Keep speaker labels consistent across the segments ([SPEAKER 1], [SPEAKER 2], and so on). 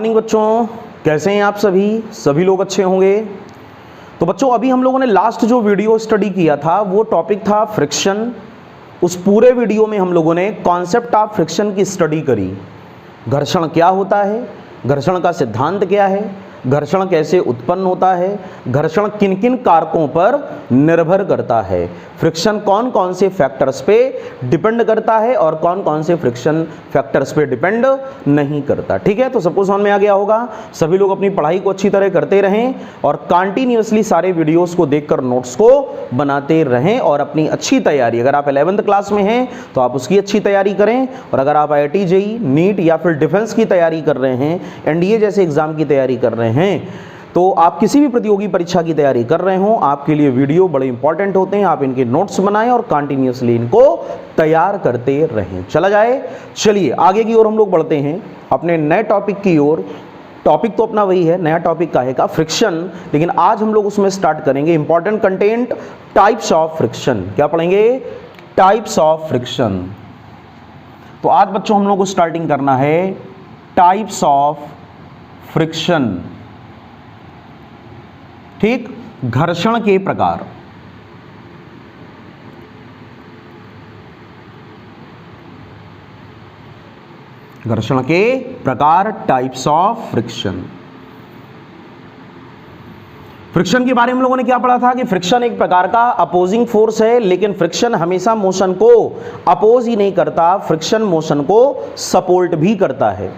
[SPEAKER 1] Morning बच्चों, कैसे हैं आप सभी लोग अच्छे होंगे। तो बच्चों अभी हम लोगों ने लास्ट जो वीडियो स्टडी किया था वो टॉपिक था फ्रिक्शन। उस पूरे वीडियो में हम लोगों ने कॉन्सेप्ट ऑफ फ्रिक्शन की स्टडी करी। घर्षण क्या होता है, घर्षण का सिद्धांत क्या है, घर्षण कैसे उत्पन्न होता है, घर्षण किन किन कारकों पर निर्भर करता है, फ्रिक्शन कौन कौन से फैक्टर्स पे डिपेंड करता है और कौन कौन से फ्रिक्शन फैक्टर्स पे डिपेंड नहीं करता। ठीक है, तो सबको समझ में आ गया होगा। सभी लोग अपनी पढ़ाई को अच्छी तरह करते रहें और कंटिन्यूअसली सारे वीडियोस को देखकर नोट्स को बनाते रहें और अपनी अच्छी तैयारी, अगर आप 11th क्लास में हैं तो आप उसकी अच्छी तैयारी करें, और अगर आप IIT JEE नीट या फिर डिफेंस की तैयारी कर रहे हैं, NDA जैसे एग्जाम की तैयारी कर रहे हैं, तो आप किसी भी प्रतियोगी परीक्षा की तैयारी कर रहे हो, आपके लिए वीडियो बड़े इंपॉर्टेंट होते हैं। आप इनके नोट्स बनाएं और कंटिन्यूअसली इनको तैयार करते रहें। चला जाए, चलिए आगे की ओर हम लोग बढ़ते हैं अपने नए टॉपिक की ओर। टॉपिक तो अपना वही है, नया टॉपिक का फ्रिक्शन, लेकिन आज हम लोग उसमें स्टार्ट करेंगे important content types of friction. क्या पढ़ेंगे? Types of friction. तो आज बच्चों हम लोग को स्टार्टिंग करना है टाइप्स ऑफ फ्रिक्शन। ठीक, घर्षण के प्रकार। घर्षण के प्रकार, टाइप्स ऑफ फ्रिक्शन। फ्रिक्शन के बारे में हम लोगों ने क्या पढ़ा था कि फ्रिक्शन एक प्रकार का अपोजिंग फोर्स है, लेकिन फ्रिक्शन हमेशा मोशन को अपोज ही नहीं करता, फ्रिक्शन मोशन को सपोर्ट भी करता है।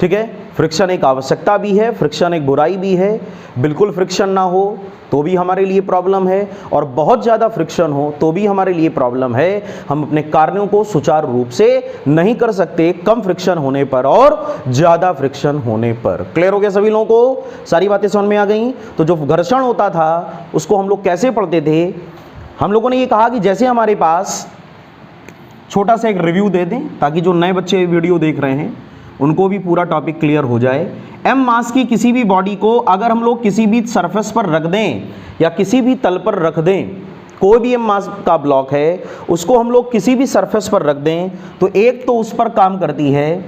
[SPEAKER 1] ठीक है, फ्रिक्शन एक आवश्यकता भी है, फ्रिक्शन एक बुराई भी है। बिल्कुल फ्रिक्शन ना हो तो भी हमारे लिए प्रॉब्लम है, और बहुत ज़्यादा फ्रिक्शन हो तो भी हमारे लिए प्रॉब्लम है। हम अपने कार्यों को सुचारू रूप से नहीं कर सकते कम फ्रिक्शन होने पर और ज़्यादा फ्रिक्शन होने पर। क्लियर हो गया सभी लोगों को? सारी बातें समझ में आ गई। तो जो घर्षण होता था उसको हम लोग कैसे पढ़ते थे? हम लोगों ने ये कहा कि जैसे हमारे पास, छोटा सा एक रिव्यू दे दें ताकि जो नए बच्चे वीडियो देख रहे हैं उनको भी पूरा टॉपिक क्लियर हो जाए। m मास की किसी भी बॉडी को अगर हम लोग किसी भी सरफेस पर रख दें या किसी भी तल पर रख दें, कोई भी m मास का ब्लॉक है उसको हम लोग किसी भी सरफेस पर रख दें, तो एक तो उस पर काम करती है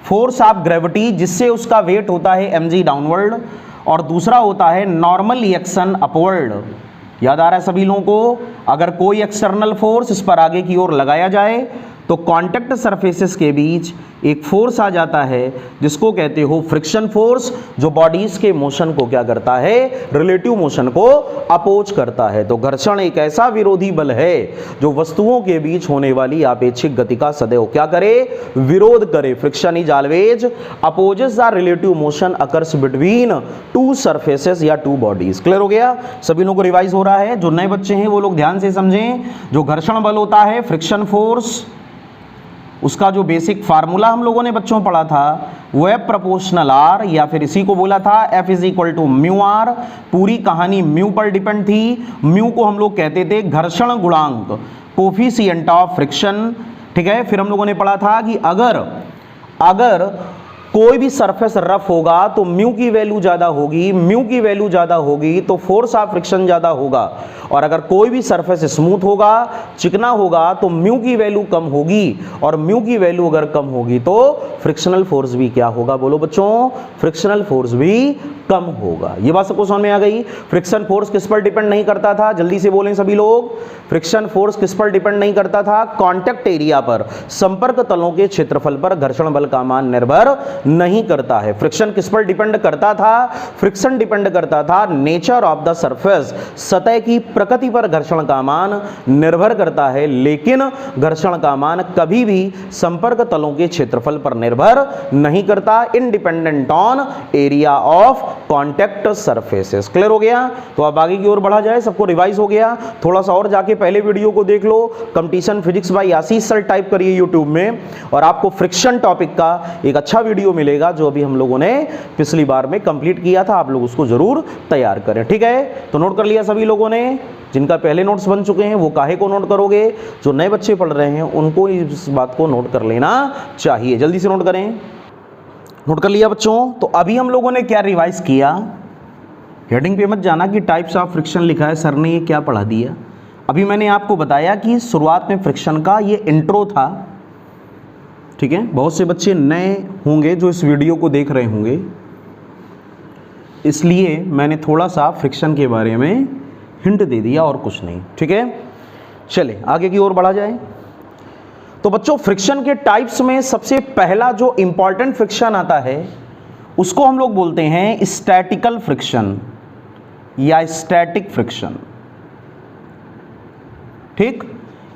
[SPEAKER 1] फोर्स ऑफ ग्रेविटी जिससे उसका वेट होता है mg डाउनवर्ड, और दूसरा होता है नॉर्मल रिएक्शन अपवर्ड। याद आ रहा है सभी लोगों को? अगर कोई एक्सटर्नल फोर्स इस पर आगे की ओर लगाया जाए तो कांटेक्ट सरफेसेस के बीच एक फोर्स आ जाता है जिसको कहते हो फ्रिक्शन फोर्स, जो बॉडीज के मोशन को क्या करता है? रिलेटिव मोशन को अपोज करता है। तो घर्षण एक ऐसा विरोधी बल है जो वस्तुओं के बीच होने वाली आपेक्षिक गति का सदैव क्या करे? विरोध करे। Friction is always opposes the relative motion occurs between two surfaces या टू बॉडीज। क्लियर हो गया? सभी लोगों को रिवाइज हो रहा है? जो नए बच्चे हैं वो लोग ध्यान से समझें। जो घर्षण बल होता है फ्रिक्शन फोर्स, उसका जो बेसिक फार्मूला हम लोगों ने बच्चों पढ़ा था वो है प्रोपोर्शनल R, या फिर इसी को बोला था F is equal to mu R. पूरी कहानी म्यू पर डिपेंड थी। म्यू को हम लोग कहते थे घर्षण गुणांक, कोफिशिएंट ऑफ फ्रिक्शन। ठीक है, फिर हम लोगों ने पढ़ा था कि अगर कोई भी सरफेस रफ होगा तो म्यू की वैल्यू ज्यादा होगी, म्यू की वैल्यू ज्यादा होगी तो फोर्स ऑफ फ्रिक्शन ज्यादा होगा, और अगर कोई भी सरफेस स्मूथ होगा, चिकना होगा, तो म्यू की वैल्यू कम होगी, और म्यू की वैल्यू अगर कम होगी तो फ्रिक्शनल फोर्स भी क्या होगा? बोलो बच्चों, फ्रिक्शनल फोर्स भी कम होगा। ये बात सबको समझ में आ गई? फ्रिक्शन फोर्स किस पर डिपेंड नहीं करता था? जल्दी से बोलें सभी लोग। फ्रिक्शन फोर्स किस पर डिपेंड नहीं करता था? कांटेक्ट एरिया पर, संपर्क तलों के क्षेत्रफल पर घर्षण बल का मान निर्भर नहीं करता है। फ्रिक्शन किस पर डिपेंड करता था? फ्रिक्शन डिपेंड करता था नेचर ऑफ द सरफेस, सतह की प्रकृति पर घर्षण का मान निर्भर करता है, लेकिन घर्षण का मान कभी भी संपर्क तलों के क्षेत्रफल पर निर्भर नहीं करता, independent on area of contact surfaces. Clear हो गया? तो अब आगे की ओर बढ़ा जाए। सबको रिवाइज हो गया? थोड़ा सा और जाके पहले वीडियो को देख लो, competition physics by Ashish sir type करिए यूट्यूब में, और आपको फ्रिक्शन टॉपिक का एक अच्छा वीडियो मिलेगा जो अभी हम लोगों ने पिछली बार में कंप्लीट किया था। आप लोग उसको जरूर तैयार करें। ठीक है, तो नोट कर लिया सभी लोगों ने? जिनका पहले नोट्स बन चुके हैं वो काहे को नोट करोगे? जो नए बच्चे पढ़ रहे हैं उनको इस बात को नोट कर लेना चाहिए। जल्दी से नोट करें। नोट कर लिया बच्चों? तो अभी हम लोगों ने क्या रिवाइज किया? हेडिंग पे मत जाना कि टाइप्स ऑफ फ्रिक्शन लिखा है, सर ने ये क्या पढ़ा दिया। अभी मैंने आपको बताया कि शुरुआत में फ्रिक्शन का ये इंट्रो था, ठीक है, बहुत से बच्चे नए होंगे जो इस वीडियो को देख रहे होंगे, इसलिए मैंने थोड़ा सा फ्रिक्शन के बारे में हिंट दे दिया और कुछ नहीं। ठीक है, चले आगे की ओर बढ़ा जाए। तो बच्चों फ्रिक्शन के टाइप्स में सबसे पहला जो इंपॉर्टेंट फ्रिक्शन आता है उसको हम लोग बोलते हैं स्टैटिकल फ्रिक्शन या स्टैटिक फ्रिक्शन। ठीक,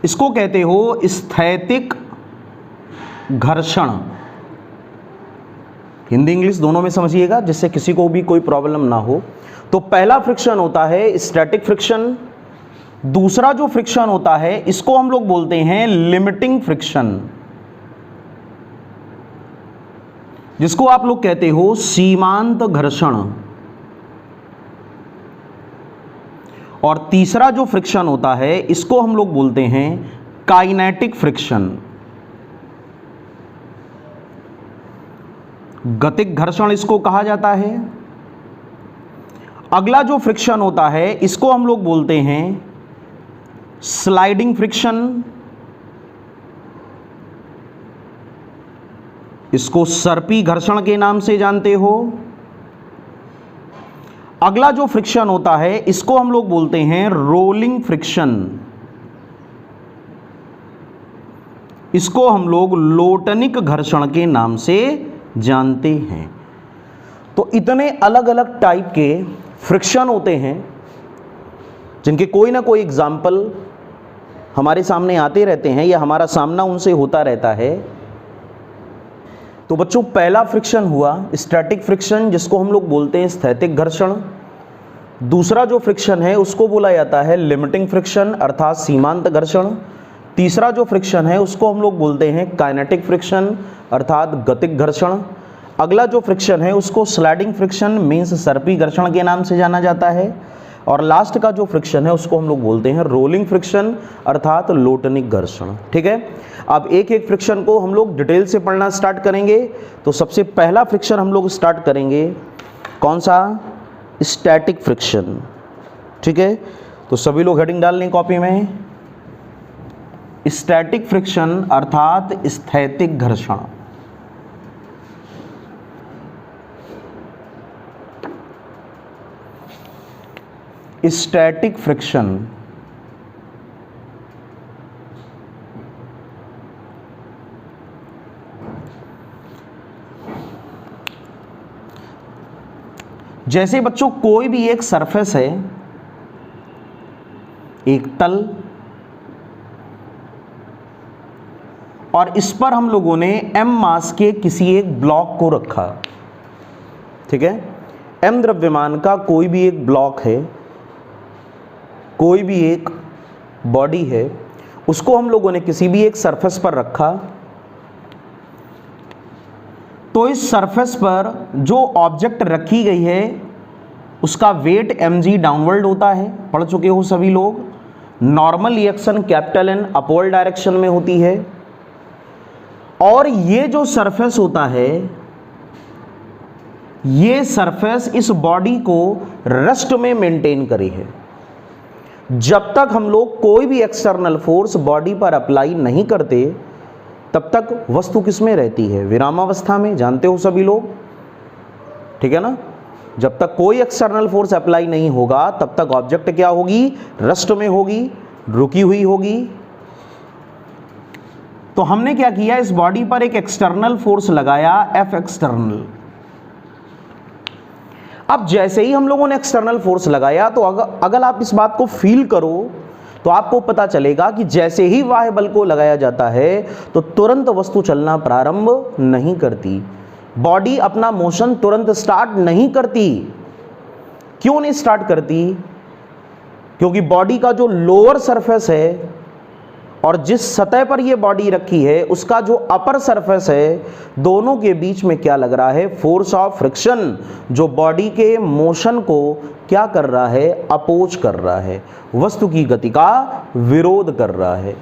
[SPEAKER 1] इसको कहते हो स्थैतिक घर्षण। हिंदी इंग्लिश दोनों में समझिएगा जिससे किसी को भी कोई प्रॉब्लम ना हो। तो पहला फ्रिक्शन होता है स्टैटिक फ्रिक्शन। दूसरा जो फ्रिक्शन होता है इसको हम लोग बोलते हैं लिमिटिंग फ्रिक्शन, जिसको आप लोग कहते हो सीमांत घर्षण। और तीसरा जो फ्रिक्शन होता है इसको हम लोग बोलते हैं काइनेटिक फ्रिक्शन। गतिक घर्षण इसको कहा जाता है। अगला जो फ्रिक्शन होता है इसको हम लोग बोलते हैं स्लाइडिंग फ्रिक्शन। इसको सर्पी घर्षण के नाम से जानते हो। अगला जो फ्रिक्शन होता है इसको हम लोग बोलते हैं रोलिंग फ्रिक्शन। इसको हम लोग लोटनिक घर्षण के नाम से जानते हैं। तो इतने अलग अलग टाइप के फ्रिक्शन होते हैं जिनके कोई ना कोई एग्जाम्पल हमारे सामने आते रहते हैं या हमारा सामना उनसे होता रहता है। तो बच्चों पहला फ्रिक्शन हुआ स्टैटिक फ्रिक्शन, जिसको हम लोग बोलते हैं स्थैतिक घर्षण। दूसरा जो फ्रिक्शन है उसको बोला जाता है लिमिटिंग फ्रिक्शन अर्थात सीमांत घर्षण। तीसरा जो फ्रिक्शन है उसको हम लोग बोलते हैं काइनेटिक फ्रिक्शन अर्थात गतिक घर्षण। अगला जो फ्रिक्शन है उसको स्लाइडिंग फ्रिक्शन मीन्स सर्पी घर्षण के नाम से जाना जाता है। और लास्ट का जो फ्रिक्शन है उसको हम लोग बोलते हैं रोलिंग फ्रिक्शन अर्थात लोटनिक घर्षण। ठीक है, अब एक एक फ्रिक्शन को हम लोग डिटेल से पढ़ना स्टार्ट करेंगे। तो सबसे पहला फ्रिक्शन हम लोग स्टार्ट करेंगे कौन सा, स्टैटिक फ्रिक्शन। ठीक है, तो सभी लोग हेडिंग डाल लें कॉपी में, स्टैटिक फ्रिक्शन अर्थात स्थैतिक घर्षण। स्टैटिक फ्रिक्शन जैसे बच्चों कोई भी एक सरफेस है, एक तल, और इस पर हम लोगों ने m मास के किसी एक ब्लॉक को रखा। ठीक है, m द्रव्यमान का कोई भी एक ब्लॉक है, कोई भी एक बॉडी है, उसको हम लोगों ने किसी भी एक सरफेस पर रखा। तो इस सरफेस पर जो ऑब्जेक्ट रखी गई है उसका वेट mg डाउनवर्ड होता है, पढ़ चुके हो सभी लोग। Normal reaction capital N upward direction में होती है। और ये जो सरफेस होता है, ये सरफेस इस बॉडी को रेस्ट में मेंटेन करे है। जब तक हम लोग कोई भी एक्सटर्नल फोर्स बॉडी पर अप्लाई नहीं करते तब तक वस्तु किस में रहती है, विरामावस्था में, जानते हो सभी लोग। ठीक है ना, जब तक कोई एक्सटर्नल फोर्स अप्लाई नहीं होगा तब तक ऑब्जेक्ट क्या होगी, रेस्ट में होगी, रुकी हुई होगी। तो हमने क्या किया, इस बॉडी पर एक एक्सटर्नल फोर्स लगाया F एक्सटर्नल। अब जैसे ही हम लोगों ने एक्सटर्नल फोर्स लगाया तो अगर आप इस बात को फील करो तो आपको पता चलेगा कि जैसे ही बाह्य बल को लगाया जाता है तो तुरंत वस्तु चलना प्रारंभ नहीं करती, बॉडी अपना मोशन तुरंत स्टार्ट नहीं करती। क्यों नहीं स्टार्ट करती? क्योंकि बॉडी का जो लोअर सरफेस है और जिस सतह पर यह बॉडी रखी है उसका जो अपर सरफेस है, दोनों के बीच में क्या लग रहा है, फोर्स ऑफ फ्रिक्शन, जो बॉडी के मोशन को क्या कर रहा है, अपोज कर रहा है, वस्तु की गति का विरोध कर रहा है।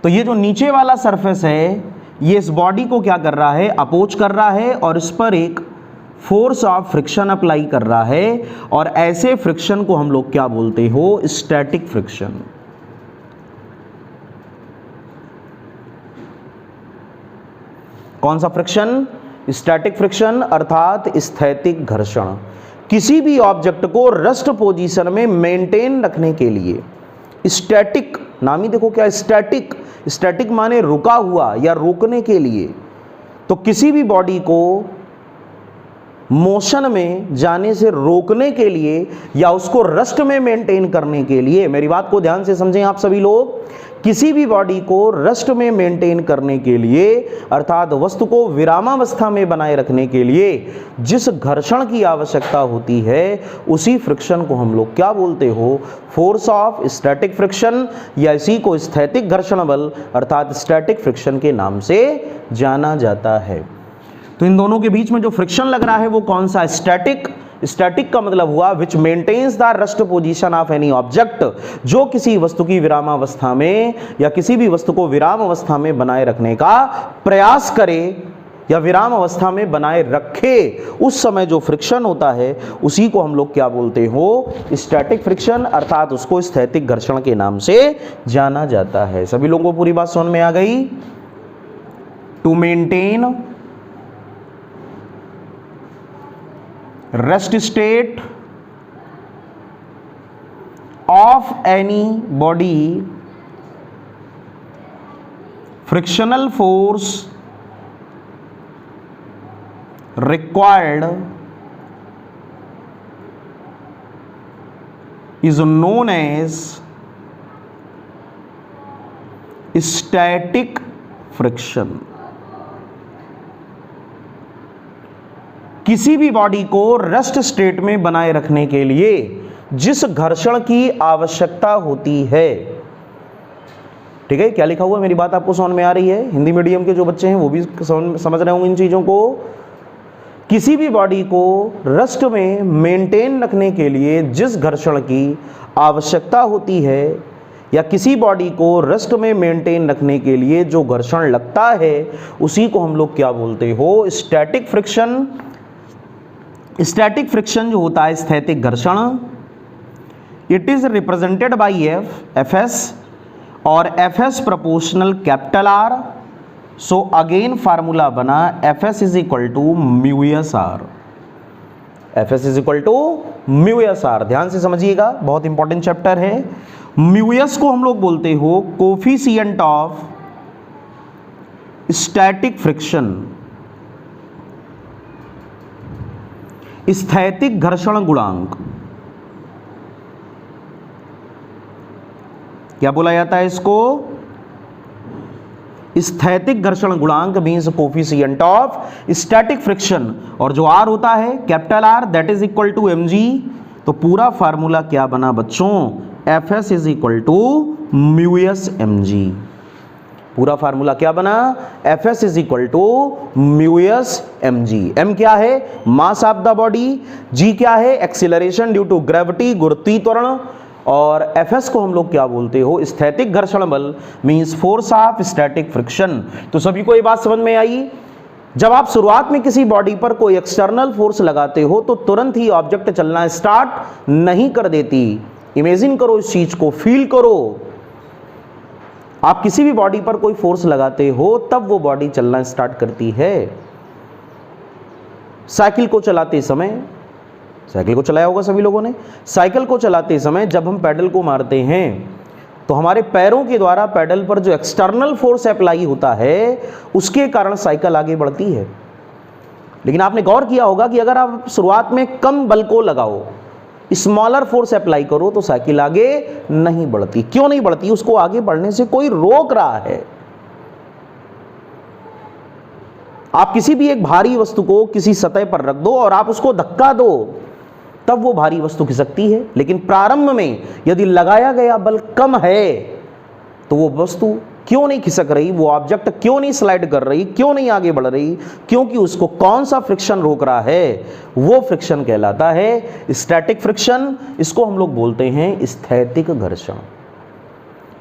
[SPEAKER 1] तो ये जो नीचे वाला सरफेस है ये इस बॉडी को क्या कर रहा है, अपोज कर रहा है और इस पर एक फोर्स ऑफ फ्रिक्शन अप्लाई कर रहा है। और ऐसे फ्रिक्शन को हम लोग क्या बोलते हो, स्टैटिक फ्रिक्शन। कौन सा फ्रिक्शन? स्टैटिक फ्रिक्शन अर्थात स्थैतिक घर्षण। किसी भी ऑब्जेक्ट को रेस्ट पोजीशन में मेंटेन रखने के लिए, स्टैटिक नाम ही देखो क्या, स्टैटिक, स्टैटिक माने रुका हुआ या रोकने के लिए। तो किसी भी बॉडी को मोशन में जाने से रोकने के लिए या उसको रेस्ट में मेंटेन करने के लिए, मेरी बात को ध्यान से समझें आप सभी लोग, किसी भी बॉडी को रेस्ट में मेंटेन करने के लिए अर्थात वस्तु को विरामावस्था में बनाए रखने के लिए जिस घर्षण की आवश्यकता होती है उसी फ्रिक्शन को हम लोग क्या बोलते हो? फोर्स ऑफ स्टैटिक फ्रिक्शन, या इसी को स्थैतिक घर्षण बल अर्थात स्टैटिक फ्रिक्शन के नाम से जाना जाता है। तो इन दोनों के बीच में जो फ्रिक्शन लग रहा है वो कौन सा? स्टैटिक। स्टैटिक का मतलब हुआ which maintains the rest position of any object, जो किसी वस्तु की विरामावस्था में या किसी भी वस्तु को विराम अवस्था में बनाए रखने का प्रयास करे या विराम अवस्था में बनाए रखे, उस समय जो फ्रिक्शन होता है उसी को हम लोग क्या बोलते हो? स्टैटिक फ्रिक्शन अर्थात उसको स्थैतिक घर्षण के नाम से जाना जाता है। सभी लोगों को पूरी बात समझ में आ गई? To maintain rest state of any body, frictional force required is known as static friction। किसी भी बॉडी को रेस्ट स्टेट में बनाए रखने के लिए जिस घर्षण की आवश्यकता होती है, ठीक है, क्या लिखा हुआ है, मेरी बात आपको समझ में आ रही है? हिंदी मीडियम के जो बच्चे हैं वो भी समझ रहे होंगे इन चीज़ों को। किसी भी बॉडी को रेस्ट में मेंटेन रखने के लिए जिस घर्षण की आवश्यकता होती है या किसी बॉडी को रेस्ट में मेंटेन रखने के लिए जो घर्षण लगता है उसी को हम लोग क्या बोलते हो? Static friction. स्टैटिक फ्रिक्शन जो होता है स्थैतिक घर्षण, it is represented by F S और F S proportional capital R. So again formula बना F S is equal to mu S R. F S is equal to mu S R. ध्यान से समझिएगा, बहुत इंपॉर्टेंट चैप्टर है। Mu S को हम लोग बोलते हो कोफिशिएंट ऑफ स्टैटिक फ्रिक्शन, स्थैतिक घर्षण गुणांक। क्या बोला जाता है इसको? स्थैतिक घर्षण गुणांक means coefficient of static friction, और जो आर होता है capital R that is equal to M G. तो पूरा फार्मूला क्या बना बच्चों? F S is equal to mu S M G. पूरा फार्मूला क्या बना? F S is equal to mu S M G. M क्या है? Mass of the body. G क्या है? एक्सीलरेशन ड्यू टू ग्रेविटी, गुरुत्वीय त्वरण। और एफ एस को हम लोग क्या बोलते हो? स्थैतिक घर्षण बल means force of static friction. तो सभी को ये बात समझ में आई? जब आप शुरुआत में किसी बॉडी पर कोई एक्सटर्नल फोर्स लगाते हो तो तुरंत ही ऑब्जेक्ट चलना स्टार्ट नहीं कर देती। इमेजिन करो इस चीज को, फील करो। आप किसी भी बॉडी पर कोई फोर्स लगाते हो तब वो बॉडी चलना स्टार्ट करती है। साइकिल को चलाते समय, साइकिल को चलाया होगा सभी लोगों ने, साइकिल को चलाते समय जब हम पैडल को मारते हैं तो हमारे पैरों के द्वारा पैडल पर जो एक्सटर्नल फोर्स अप्लाई होता है उसके कारण साइकिल आगे बढ़ती है। लेकिन आपने गौर किया होगा कि अगर आप शुरुआत में कम बल को लगाओ, स्मॉलर फोर्स अप्लाई करो तो साइकिल आगे नहीं बढ़ती। क्यों नहीं बढ़ती? उसको आगे बढ़ने से कोई रोक रहा है। आप किसी भी एक भारी वस्तु को किसी सतह पर रख दो और आप उसको धक्का दो तब वो भारी वस्तु खिसकती है। लेकिन प्रारंभ में यदि लगाया गया बल कम है तो वो वस्तु क्यों नहीं खिसक रही, वो ऑब्जेक्ट क्यों नहीं स्लाइड कर रही, क्यों नहीं आगे बढ़ रही? क्योंकि उसको कौन सा फ्रिक्शन रोक रहा है? वो फ्रिक्शन कहलाता है स्टैटिक फ्रिक्शन। इसको हम लोग बोलते हैं स्थैतिक घर्षण।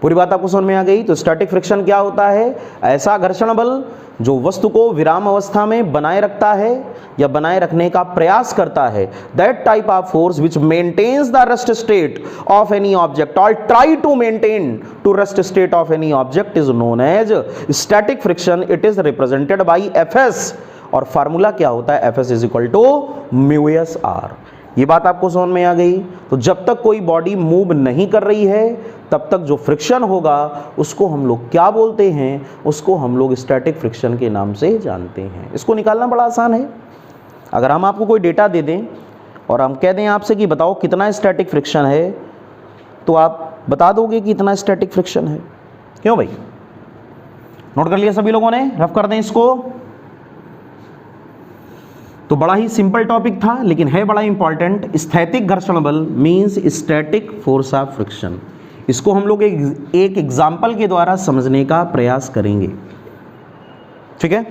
[SPEAKER 1] पूरी बात आपको समझ में आ गई। तो स्टैटिक फ्रिक्शन क्या होता है? ऐसा घर्षण बल जो वस्तु को विराम अवस्था में बनाए रखता है या बनाए रखने का प्रयास करता है। That type of force which maintains the rest state of any object और try to maintain to rest state of any object is known as static friction. It is represented by Fs और formula क्या होता है? Fs is equal to mu S R. ये बात आपको समझ में आ गई। तो जब तक कोई बॉडी मूव नहीं कर रही है तब तक जो फ्रिक्शन होगा उसको हम लोग क्या बोलते हैं? उसको हम लोग स्टैटिक फ्रिक्शन के नाम से जानते हैं। इसको निकालना बड़ा आसान है। अगर हम आपको कोई डेटा दे दें और हम कह दें आपसे कि बताओ कितना स्टैटिक फ्रिक्शन है, तो आप बता दोगे कि इतना स्टैटिक फ्रिक्शन है। क्यों भाई? नोट कर लिया सभी लोगों ने? रफ कर दें इसको। तो बड़ा ही सिंपल टॉपिक था लेकिन है बड़ा इंपॉर्टेंट। स्थैतिक घर्षण बल means static force of friction. इसको हम लोग एक एग्जाम्पल के द्वारा समझने का प्रयास करेंगे। ठीक है?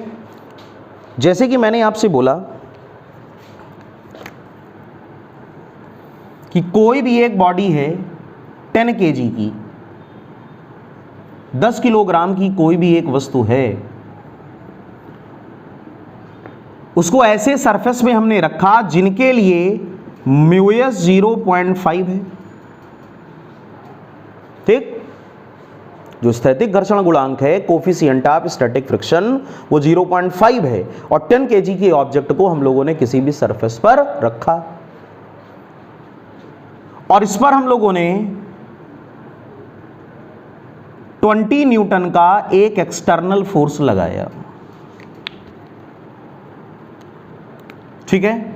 [SPEAKER 1] जैसे कि मैंने आपसे बोला कि कोई भी एक बॉडी है 10 kg की, 10 किलोग्राम की कोई भी एक वस्तु है, उसको ऐसे सरफेस में हमने रखा जिनके लिए म्यूएस 0.5 है। ठीक? जो स्थैतिक घर्षण गुणांक है, कोफिशिएंट ऑफ स्टैटिक फ्रिक्शन, वो 0.5 है और 10 kg के ऑब्जेक्ट को हम लोगों ने किसी भी सरफेस पर रखा और इस पर हम लोगों ने 20 न्यूटन का एक एक्सटर्नल फोर्स लगाया। ठीक है?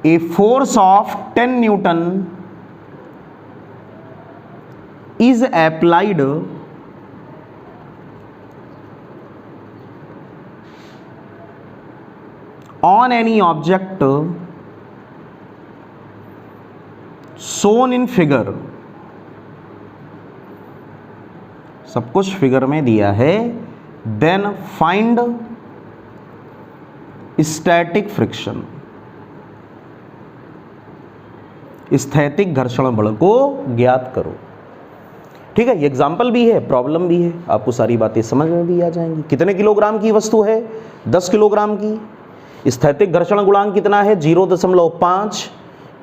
[SPEAKER 1] A force of 10 Newton is applied on any object shown in figure। सब कुछ फिगर में दिया है। Then find static friction। स्थैतिक घर्षण बल को ज्ञात करो। ठीक है? ये एग्जाम्पल भी है, प्रॉब्लम भी है, आपको सारी बातें समझ में भी आ जाएंगी। कितने किलोग्राम की वस्तु है? 10 किलोग्राम की। स्थैतिक घर्षण गुणांक कितना है? 0.5।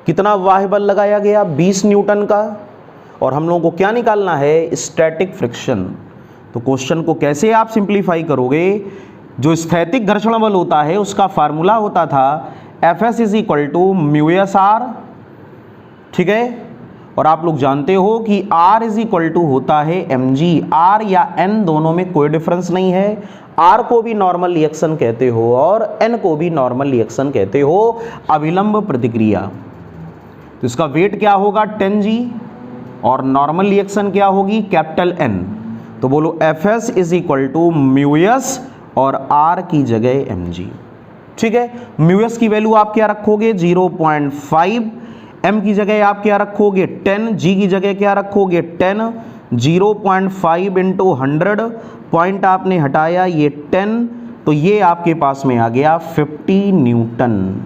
[SPEAKER 1] कितना बाह्य बल लगाया गया? 20 न्यूटन का। और हम लोगों को क्या निकालना है? Static friction. तो क्वेश्चन को कैसे आप सिंप्लीफाई करोगे? जो स्थैतिक घर्षण बल होता है उसका फार्मूला होता था Fs is equal to mu S R. ठीक है? और आप लोग जानते हो कि R इज इक्वल टू होता है mg। R या n दोनों में कोई डिफरेंस नहीं है। R को भी नॉर्मल रिएक्शन कहते हो और n को भी नॉर्मल रिएक्शन कहते हो, अभिलंब प्रतिक्रिया। तो इसका वेट क्या होगा? 10g और नॉर्मल रिएक्शन क्या होगी? Capital N। तो बोलो Fs is equal to mu S और R की जगह mg। ठीक है? म्यू एस की वैल्यू आप क्या रखोगे? 0.5। m की जगह आप क्या रखोगे? 10। g की जगह क्या रखोगे? 10। 0.5 इंटू 100, पॉइंट आपने हटाया, ये 10, तो ये आपके पास में आ गया 50 न्यूटन।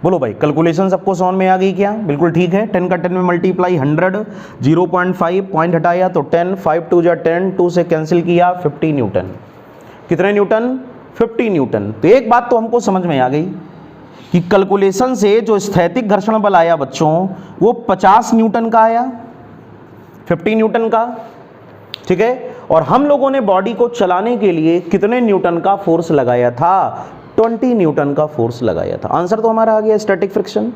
[SPEAKER 1] बोलो भाई, कैलकुलेशन सबको समझ में आ गई क्या? बिल्कुल ठीक है। 10 का 10 में मल्टीप्लाई 100, 0.5, पॉइंट हटाया तो 10, 5 2 जा 10, 2 से कैंसिल किया, 50 न्यूटन। कितने न्यूटन? 50 न्यूटन। तो एक बात तो हमको समझ में आ गई कि कैलकुलेशन से जो स्थैतिक घर्षण बल आया बच्चों, वो 50 न्यूटन का आया, 50 न्यूटन का। ठीक है? और हम लोगों ने बॉडी को चलाने के लिए कितने न्यूटन का फोर्स लगाया था? 20 न्यूटन का फोर्स लगाया था। आंसर तो हमारा आ गया स्टैटिक फ्रिक्शन।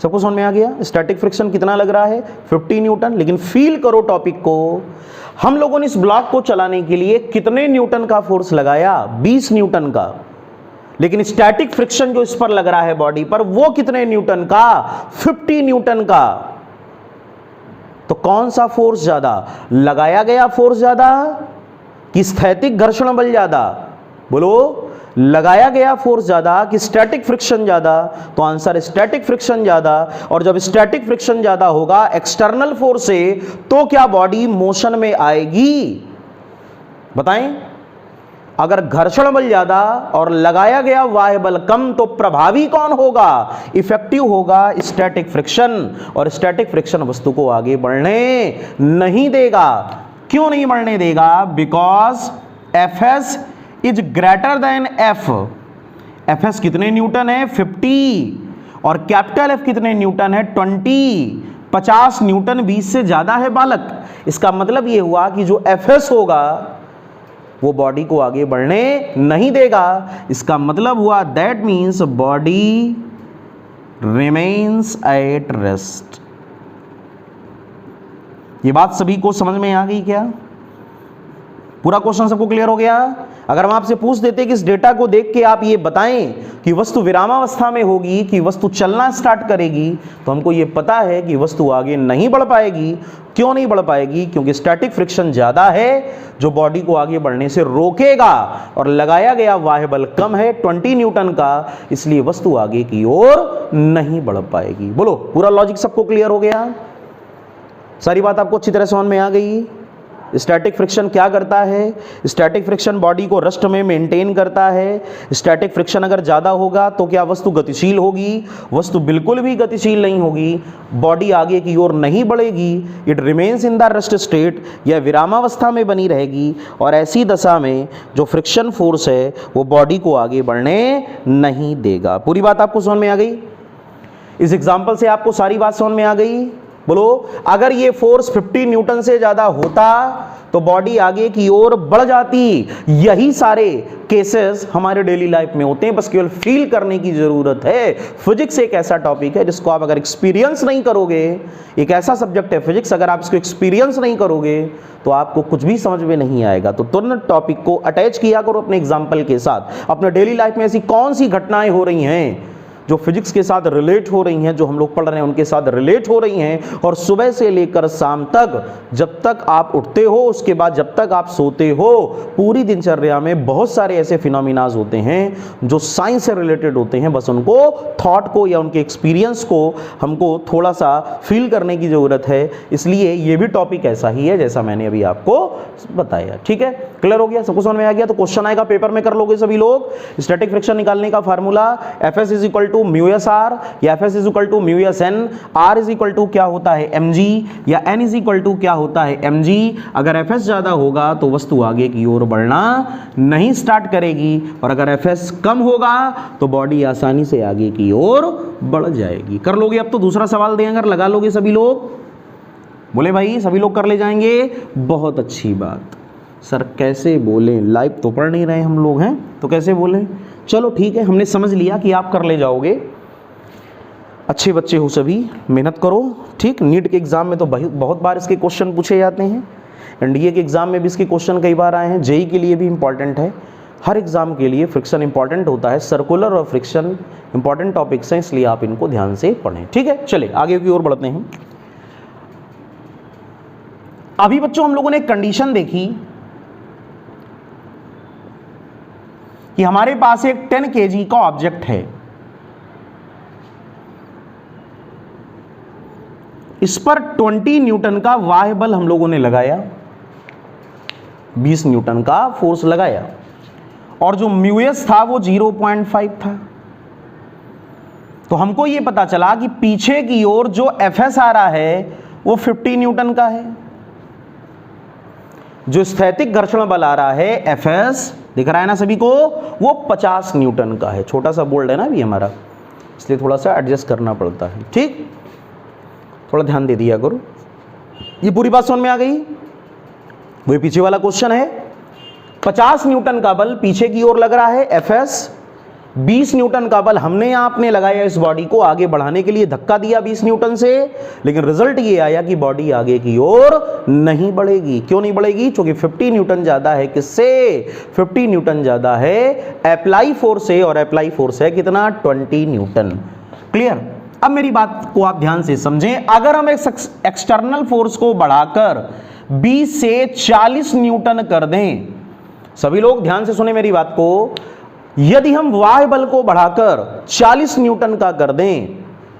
[SPEAKER 1] सबको समझ में आ गया? स्टैटिक फ्रिक्शन कितना लग रहा है? 50 न्यूटन। लेकिन फील करो टॉपिक को, हम लोगों ने इस ब्लॉक को चलाने के लिए कितने न्यूटन का फोर्स लगाया? 20 न्यूटन का। लेकिन स्टैटिक फ्रिक्शन जो इस पर लग रहा है बॉडी पर, वो कितने न्यूटन का? 50 न्यूटन का। तो कौन सा फोर्स ज्यादा? लगाया गया फोर्स ज्यादा कि स्थैतिक घर्षण बल ज्यादा? बोलो, लगाया गया फोर्स ज्यादा कि स्टैटिक फ्रिक्शन ज्यादा? तो आंसर स्टैटिक फ्रिक्शन ज्यादा। और जब स्टैटिक फ्रिक्शन ज्यादा होगा एक्सटर्नल फोर्स से, तो क्या बॉडी मोशन में आएगी? बताएं। अगर घर्षण बल ज्यादा और लगाया गया बाह्य बल कम तो प्रभावी कौन होगा? इफेक्टिव होगा स्टैटिक फ्रिक्शन, और स्टैटिक फ्रिक्शन वस्तु को आगे बढ़ने नहीं देगा। क्यों नहीं बढ़ने देगा? Because Fs is greater then F। Fs कितने न्यूटन है? 50, और कैपिटल F कितने न्यूटन है? 20। 50 न्यूटन 20 से ज्यादा है बालक। इसका मतलब यह हुआ कि जो Fs होगा वो बॉडी को आगे बढ़ने नहीं देगा। इसका मतलब हुआ that means body remains at rest. ये बात सभी को समझ में आ गई क्या? पूरा क्वेश्चन सबको क्लियर हो गया? अगर हम आपसे पूछ देते कि इस डेटा को देख के आप ये बताएं कि वस्तु विरामावस्था में होगी कि वस्तु चलना स्टार्ट करेगी, तो हमको ये पता है कि वस्तु आगे नहीं बढ़ पाएगी। क्यों नहीं बढ़ पाएगी? क्योंकि स्टैटिक फ्रिक्शन ज्यादा है जो बॉडी को आगे बढ़ने से रोकेगा, और लगाया गया बाह्य बल कम है 20 न्यूटन का, इसलिए वस्तु आगे की ओर नहीं बढ़ पाएगी। बोलो, पूरा लॉजिक सबको क्लियर हो गया? सारी बात आपको अच्छी तरह समझ में आ गई? स्टैटिक फ्रिक्शन क्या करता है? स्टैटिक फ्रिक्शन बॉडी को रेस्ट में मेंटेन करता है। स्टैटिक फ्रिक्शन अगर ज़्यादा होगा तो क्या वस्तु गतिशील होगी? वस्तु बिल्कुल भी गतिशील नहीं होगी। बॉडी आगे की ओर नहीं बढ़ेगी। It remains in the rest state, या विरामावस्था में बनी रहेगी, और ऐसी दशा में जो फ्रिक्शन फोर्स है वो बॉडी को आगे बढ़ने नहीं देगा। पूरी बात आपको समझ में आ गई? इस एग्जाम्पल से आपको सारी बात समझ में आ गई? बोलो, अगर ये फोर्स 50 न्यूटन से ज्यादा होता तो बॉडी आगे की ओर बढ़ जाती। यही सारे केसेस हमारे डेली लाइफ में होते हैं, बस केवल फील करने की जरूरत है। फिजिक्स एक ऐसा टॉपिक है जिसको आप अगर एक्सपीरियंस नहीं करोगे, एक ऐसा सब्जेक्ट है फिजिक्स, अगर आप इसको एक्सपीरियंस नहीं करोगे तो आपको कुछ भी समझ में नहीं आएगा। तो तुरंत टॉपिक को अटैच किया करो अपने एग्जाम्पल के साथ। अपने डेली लाइफ में ऐसी कौन सी घटनाएं हो रही हैं जो फिजिक्स के साथ रिलेट हो रही हैं, जो हम लोग पढ़ रहे हैं उनके साथ रिलेट हो रही हैं, और सुबह से लेकर शाम तक, जब तक आप उठते हो उसके बाद जब तक आप सोते हो, पूरी दिनचर्या में बहुत सारे ऐसे फिनोमिनाज होते हैं जो साइंस से रिलेटेड होते हैं। बस उनको थॉट को या उनके एक्सपीरियंस को हमको थोड़ा सा फील करने की ज़रूरत है। इसलिए ये भी टॉपिक ऐसा ही है जैसा मैंने अभी आपको बताया। ठीक है, क्लियर हो गया? सबको समझ में आ गया? तो क्वेश्चन आएगा, पेपर में कर लोगे सभी लोग। स्टैटिक फ्रिक्शन निकालने का formula Fs is equal to mu S R, या Fs is equal to mu S N, R is equal to क्या होता है mg, या N इज इक्वल टू क्या होता है mg। अगर Fs ज्यादा होगा तो वस्तु आगे की ओर बढ़ना नहीं स्टार्ट करेगी, और अगर Fs कम होगा तो बॉडी आसानी से आगे की ओर बढ़ जाएगी। कर लोगे? अब तो दूसरा सवाल दें, अगर लगा लोगे सभी लोग? बोले भाई सभी लोग कर ले जाएंगे? बहुत अच्छी बात। सर कैसे बोलें, लाइव तो पढ़ नहीं रहे हम लोग हैं, तो कैसे बोलें? चलो ठीक है, हमने समझ लिया कि आप कर ले जाओगे। अच्छे बच्चे हो सभी, मेहनत करो। ठीक, नीट के एग्जाम में तो बहुत बार इसके क्वेश्चन पूछे जाते हैं, एनडीए के एग्जाम में भी इसके क्वेश्चन कई बार आए हैं, जेई के लिए भी इंपॉर्टेंट है। हर एग्जाम के लिए फ्रिक्शन इंपॉर्टेंट होता है। सर्कुलर और फ्रिक्शन इंपॉर्टेंट टॉपिक्स हैं, इसलिए आप इनको ध्यान से पढ़ें। ठीक है, चलिए आगे की ओर बढ़ते हैं। अभी बच्चों हम लोगों ने एक कंडीशन देखी कि हमारे पास एक 10 kg का ऑब्जेक्ट है, इस पर 20 न्यूटन का बाह्य बल हम लोगों ने लगाया, 20 न्यूटन का फोर्स लगाया, और जो म्यूएस था वो 0.5 था। तो हमको ये पता चला कि पीछे की ओर जो Fs आ रहा है वो 50 न्यूटन का है। जो स्थैतिक घर्षण बल आ रहा है Fs, दिख रहा है ना सभी को, वो 50 न्यूटन का है। छोटा सा बोल्ड है ना अभी हमारा, इसलिए थोड़ा सा एडजस्ट करना पड़ता है। ठीक, थोड़ा ध्यान दे दिया करो। ये पूरी बात समझ में आ गई? वही पीछे वाला क्वेश्चन है, 50 न्यूटन का बल पीछे की ओर लग रहा है Fs, 20 न्यूटन का बल हमने आपने लगाया इस बॉडी को आगे बढ़ाने के लिए, धक्का दिया 20 न्यूटन से, लेकिन रिजल्ट ये आया कि बॉडी आगे की ओर नहीं बढ़ेगी। क्यों नहीं बढ़ेगी? क्योंकि 50 न्यूटन ज्यादा है। किससे? 50 न्यूटन ज्यादा है अप्लाई फोर्स से, और अप्लाई फोर्स है कितना? 20 न्यूटन। क्लियर? अब मेरी बात को आप ध्यान से समझें। अगर हम एक एक्सटर्नल फोर्स को बढ़ाकर 20 से 40 न्यूटन कर दें, सभी लोग ध्यान से सुने मेरी बात को, यदि हम बाह्य बल को बढ़ाकर 40 न्यूटन का कर दें,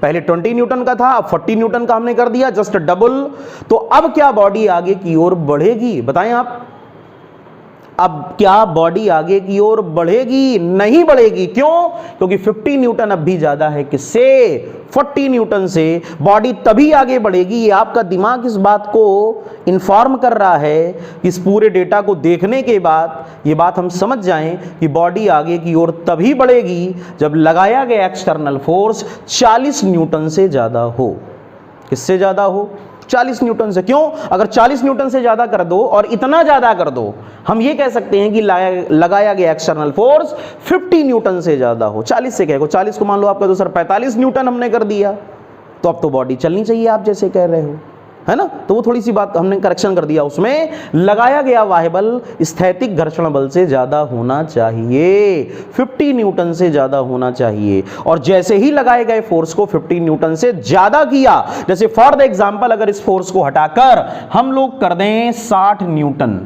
[SPEAKER 1] पहले 20 न्यूटन का था, अब 40 न्यूटन का हमने कर दिया, जस्ट डबल, तो अब क्या बॉडी आगे की ओर बढ़ेगी? बताएं आप। अब क्या बॉडी आगे की ओर बढ़ेगी? नहीं बढ़ेगी। क्यों? क्योंकि 50 न्यूटन अब भी ज्यादा है किससे? 40 न्यूटन से। बॉडी तभी आगे बढ़ेगी, ये आपका दिमाग इस बात को इन्फॉर्म कर रहा है, इस पूरे डेटा को देखने के बाद ये बात हम समझ जाएं कि बॉडी आगे की ओर तभी बढ़ेगी जब लगाया गया एक्सटर्नल फोर्स 40 न्यूटन से ज्यादा हो। किससे ज्यादा हो? 40 न्यूटन से। क्यों? अगर 40 न्यूटन से ज्यादा कर दो और इतना ज्यादा कर दो, हम ये कह सकते हैं कि लगाया गया एक्सटर्नल फोर्स 50 न्यूटन से ज्यादा हो। 40 से कह को 40 को मान लो आपका तो सर 45 न्यूटन हमने कर दिया, तो अब तो बॉडी चलनी चाहिए आप जैसे कह रहे हो, है ना? तो वो थोड़ी सी बात हमने करेक्शन कर दिया, उसमें लगाया गया वाह्य बल स्थैतिक घर्षण बल से ज्यादा होना चाहिए, 50 न्यूटन से ज्यादा होना चाहिए। और जैसे ही लगाए गए फोर्स को 50 न्यूटन से ज्यादा किया, जैसे फॉर द एग्जांपल अगर इस फोर्स को हटाकर हम लोग कर दें 60 न्यूटन,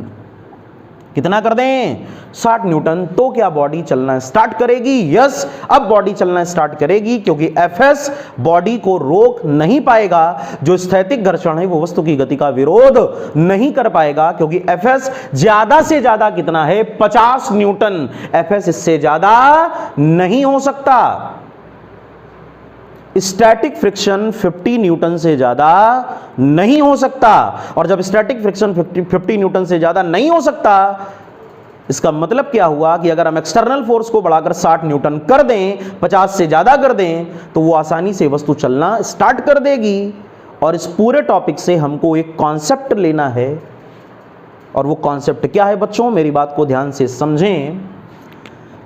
[SPEAKER 1] कितना कर दें? 60 न्यूटन, तो क्या बॉडी चलना स्टार्ट करेगी? यस, अब बॉडी चलना स्टार्ट करेगी, क्योंकि एफएस बॉडी को रोक नहीं पाएगा। जो स्थैतिक घर्षण है वो वस्तु की गति का विरोध नहीं कर पाएगा, क्योंकि एफएस ज्यादा से ज्यादा कितना है? 50 न्यूटन। एफएस इससे ज्यादा नहीं हो सकता। स्टैटिक फ्रिक्शन 50 न्यूटन से ज्यादा नहीं हो सकता, और जब स्टैटिक फ्रिक्शन 50 न्यूटन से ज्यादा नहीं हो सकता, इसका मतलब क्या हुआ कि अगर हम एक्सटर्नल फोर्स को बढ़ाकर 60 न्यूटन कर दें, 50 से ज्यादा कर दें, तो वो आसानी से वस्तु चलना स्टार्ट कर देगी। और इस पूरे टॉपिक से हमको एक कॉन्सेप्ट लेना है, और वो कॉन्सेप्ट क्या है बच्चों? मेरी बात को ध्यान से समझें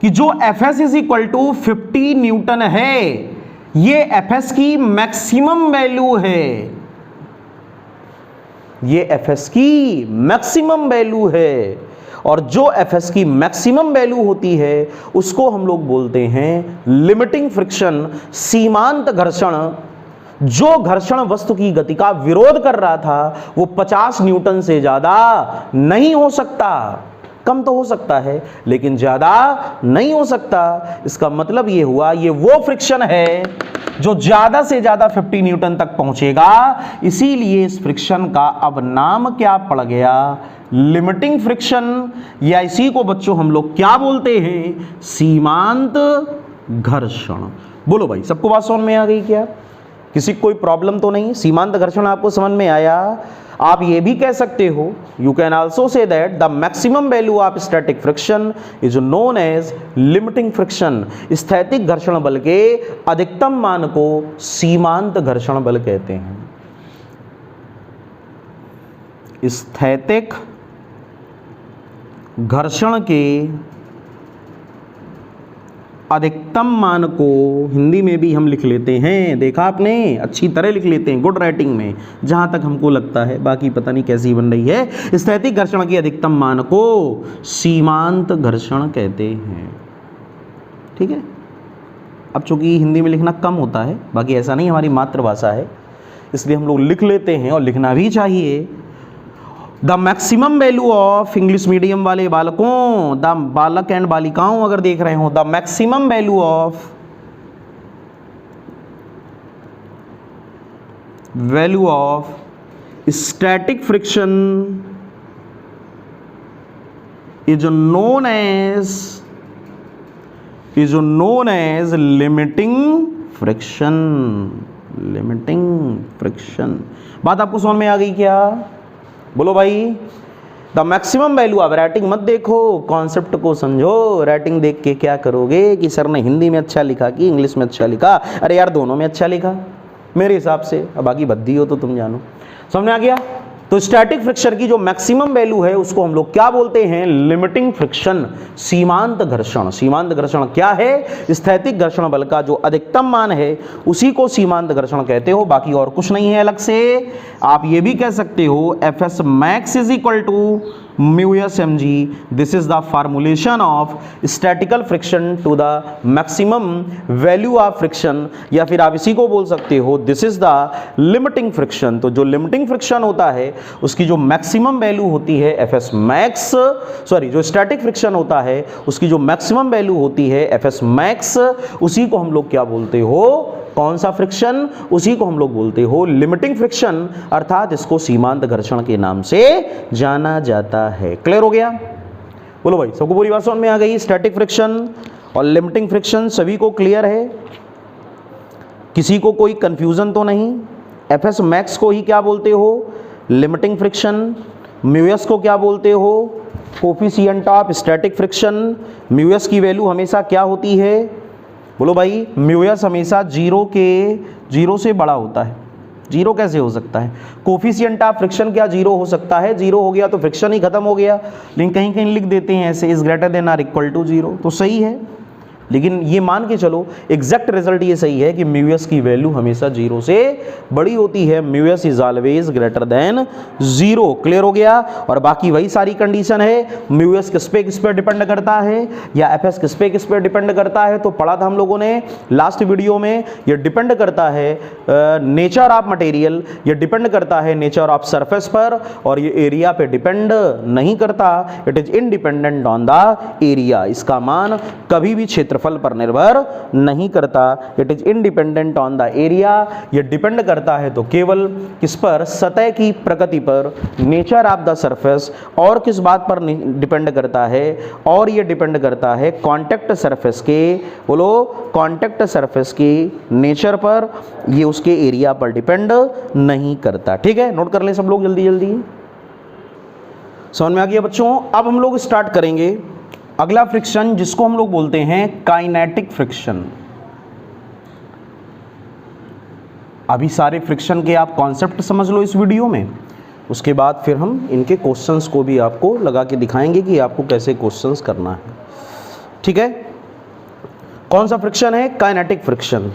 [SPEAKER 1] कि जो Fs is equal to 50 newton है, ये Fs की मैक्सिमम वैल्यू है, ये Fs की मैक्सिमम वैल्यू है। और जो Fs की मैक्सिमम वैल्यू होती है उसको हम लोग बोलते हैं लिमिटिंग फ्रिक्शन, सीमांत घर्षण। जो घर्षण वस्तु की गति का विरोध कर रहा था वो 50 न्यूटन से ज्यादा नहीं हो सकता। कम तो हो सकता है लेकिन ज्यादा नहीं हो सकता। इसका मतलब ये हुआ, ये वो फ्रिक्शन है जो ज्यादा से ज्यादा 50 न्यूटन तक पहुंचेगा। इसीलिए इस फ्रिक्शन का अब नाम क्या पड़ गया? लिमिटिंग फ्रिक्शन, या इसी को बच्चों हम लोग क्या बोलते हैं? सीमांत घर्षण। बोलो भाई, सबको बात समझ में आ गई क्या? किसी को कोई प्रॉब्लम तो नहीं? सीमांत घर्षण आपको समझ में आया? आप ये भी कह सकते हो, you can also say that the maximum value of static friction is known as limiting friction. स्थैतिक घर्षण बल के अधिकतम मान को सीमांत घर्षण बल कहते हैं। स्थैतिक घर्षण के अधिकतम मान को हिंदी में भी हम लिख लेते हैं, देखा आपने, अच्छी तरह लिख लेते हैं गुड राइटिंग में, जहां तक हमको लगता है, बाकी पता नहीं कैसी बन रही है। स्थैतिक घर्षण के अधिकतम मान को सीमांत घर्षण कहते हैं। ठीक है, अब चूंकि हिंदी में लिखना कम होता है, बाकी ऐसा नहीं, हमारी मातृभाषा है इसलिए हम लोग लिख लेते हैं और लिखना भी चाहिए। The maximum value of, English medium वाले बालकों, द बालक एंड बालिकाओं अगर देख रहे हो, the maximum value of static friction is known as limiting friction. Limiting friction, बात आपको समझ में आ गई क्या? बोलो भाई। द मैक्सिमम वैल्यू, अब राइटिंग मत देखो, कॉन्सेप्ट को समझो। राइटिंग देख के क्या करोगे कि सर ने हिंदी में अच्छा लिखा कि इंग्लिश में अच्छा लिखा? अरे यार दोनों में अच्छा लिखा मेरे हिसाब से, अब बाकी बद्दी हो तो तुम जानो। समझ में आ गया? तो स्टैटिक फ्रिक्शन की जो मैक्सिमम वैल्यू है उसको हम लोग क्या बोलते हैं? लिमिटिंग फ्रिक्शन, सीमांत घर्षण। सीमांत घर्षण क्या है? स्थैतिक घर्षण बल का जो अधिकतम मान है उसी को सीमांत घर्षण कहते हो, बाकी और कुछ नहीं है अलग से। आप ये भी कह सकते हो Fs max is equal to μs mg, this is the formulation of statical friction to the maximum value of friction, या फिर आप इसी को बोल सकते हो this is the limiting friction. तो जो लिमिटिंग फ्रिक्शन होता है उसकी जो मैक्सिमम वैल्यू होती है Fs max, सॉरी जो स्टैटिक फ्रिक्शन होता है उसकी जो मैक्सिमम वैल्यू होती है Fs max, उसी को हम लोग क्या बोलते हो? कौन सा फ्रिक्शन? उसी को हम लोग बोलते हो लिमिटिंग फ्रिक्शन, अर्थात इसको सीमांत घर्षण के नाम से जाना जाता है। क्लियर हो गया? बोलो भाई, सबको पूरी बात समझ में आ गई? स्टैटिक फ्रिक्शन और लिमिटिंग फ्रिक्शन सभी को क्लियर है? किसी को कोई कंफ्यूजन तो नहीं? एफएस मैक्स को ही क्या बोलते हो? Limiting friction. म्यूएस को क्या बोलते हो? Coefficient of static friction. Mu s की वैल्यू हमेशा क्या होती है? बोलो भाई, म्यूएस हमेशा जीरो से बड़ा होता है। जीरो कैसे हो सकता है? कोफिशिएंट ऑफ फ्रिक्शन क्या जीरो हो सकता है? जीरो हो गया तो फ्रिक्शन ही खत्म हो गया। लेकिन कहीं कहीं लिख देते हैं ऐसे, is greater than or equal to zero, तो सही है। लेकिन ये मान के चलो एग्जैक्ट रिजल्ट ये सही है कि म्यूएस की वैल्यू हमेशा जीरो से बड़ी होती है। Mu s is always greater than zero. Clear हो गया? और बाकी वही सारी कंडीशन है। म्यूएस किस पे डिपेंड करता है या एफएस किस पे डिपेंड करता है, तो पढ़ा था हम लोगों ने लास्ट वीडियो में। ये डिपेंड करता है नेचर ऑफ मटेरियल, ये डिपेंड करता है नेचर ऑफ सरफेस पर, और ये एरिया पे डिपेंड नहीं करता। It is independent on the area. इसका मान कभी भी क्षेत्रफल पर निर्भर नहीं करता। It is independent on the area. ये डिपेंड करता है तो केवल किस पर? सतह की प्रकृति पर, नेचर ऑफ द सरफेस। और किस बात पर डिपेंड करता है? और ये डिपेंड करता है कांटेक्ट सरफेस के, बोलो, कांटेक्ट सरफेस के नेचर पर। ये उसके एरिया पर डिपेंड नहीं करता। ठीक है, नोट कर ले सब लोग जल्दी जल्दी। समझ में आ गया बच्चों? अब हम लोग स्टार्ट करेंगे अगला फ्रिक्शन, जिसको हम लोग बोलते हैं काइनेटिक फ्रिक्शन। अभी सारे फ्रिक्शन के आप कॉन्सेप्ट समझ लो इस वीडियो में, उसके बाद फिर हम इनके क्वेश्चंस को भी आपको लगा के दिखाएंगे कि आपको कैसे क्वेश्चंस करना है। ठीक है? कौन सा फ्रिक्शन है? Kinetic friction.